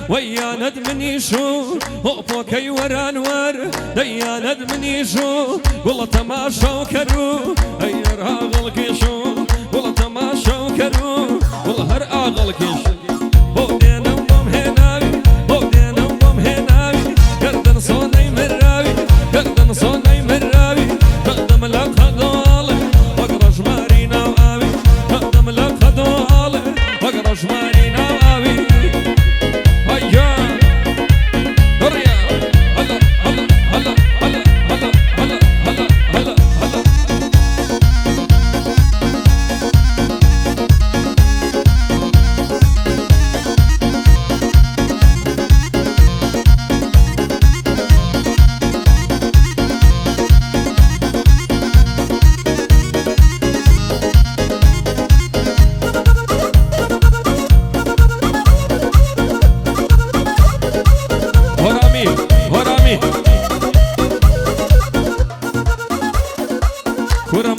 ويا ندمني شو هوبوكي ورانور ديا ندمني شو والله تماشا وكرو اي راغل كيشو والله تماشا وكرو والله هر اغل كيشو بودينا ومم هناوي بودينا ومم هناوي قردن صوني مراوي قردن صوني مراوي قدم لك خدولي وقرش مارينا وآوي قدم لك خدولي وقرش مارينا وآوي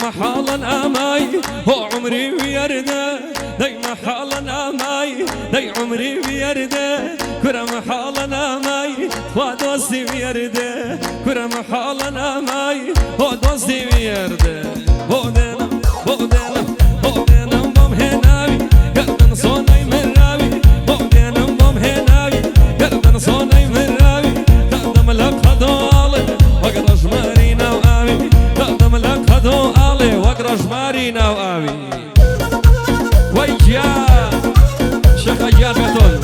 محالا اماي هو عمري ويرده داي محالا اماي داي عمري ويرده كره محالا اماي هو دوستي ويرده كره محالا اماي هو دوستي ويرده بودنا بودنا بودنا بوم هناوي قلبن صوني مراوي بودنا بوم هناوي قلبن صوني مراوي قدم لك خدولي وقرش مارينا وآوي قدم لك خدولي وقرش مارينا وآوي ويجيا شيخ أيار بيتون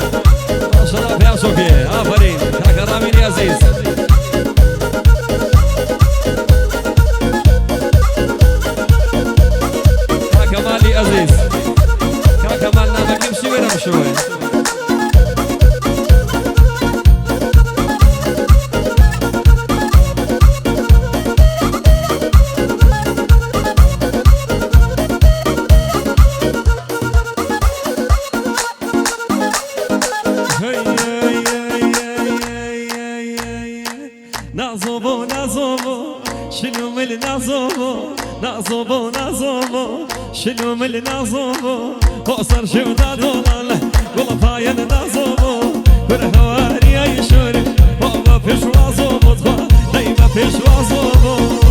شرف يا صوفي آفرين كاكا رامين يا عزيز كاكا مالي عزيز كاكا مالنا ما كمشي وين مشوي نازوبو نازوبو شنو من نازوبو نازوبو نازوبو شنو من نازوبو قصر شو دادولا والله فاين نازوبو برهواري اي شوري بابا فيش وازوبو دايما فيش وازوبو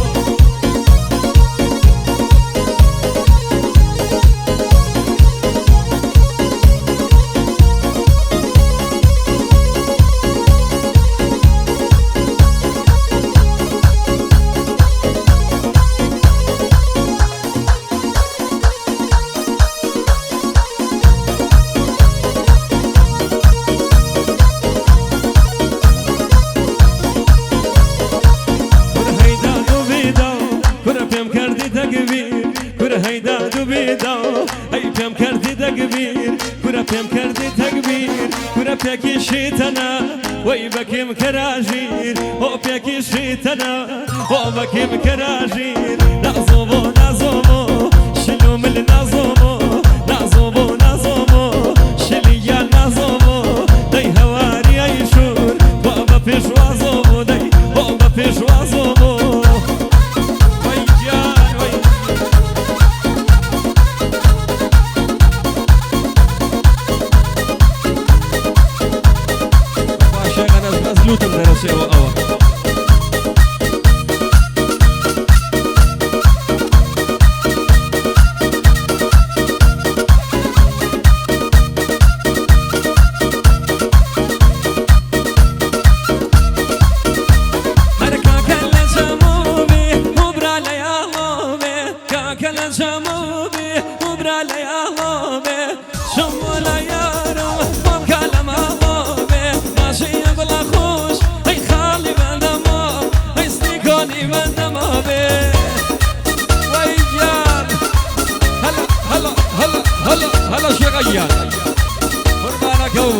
پیم کردی تکبیر کورا پیم کردی تکبیر کورا پیکی شیطنا وی بکیم کراجیر او پیکی شیطنا او بکیم کراجیر نازوبو نازوبو شلو مل نازوبو نازوبو نازوبو شلیا نازوبو دی هواری ای شور بابا پیش وازوبو دی بابا پیش وازوبو لوتم درسي او هلا شيخ أيان قربانك هو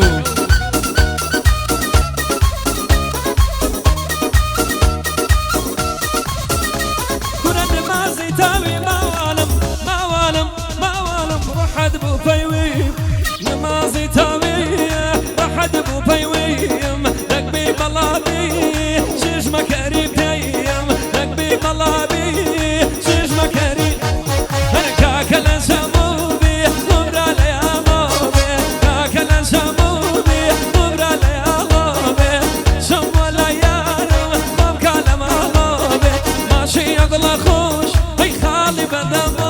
كنا نمازي تاوي ما والم ما والم ما والم رحد بو فيويم نمازي تاوي رحد بو فيويم لك بي ملابي شيش مكاري بتايم لك بي ملابي شيش مكاري هنكا كلا سمو كاكلا شامودي مبرالي بدم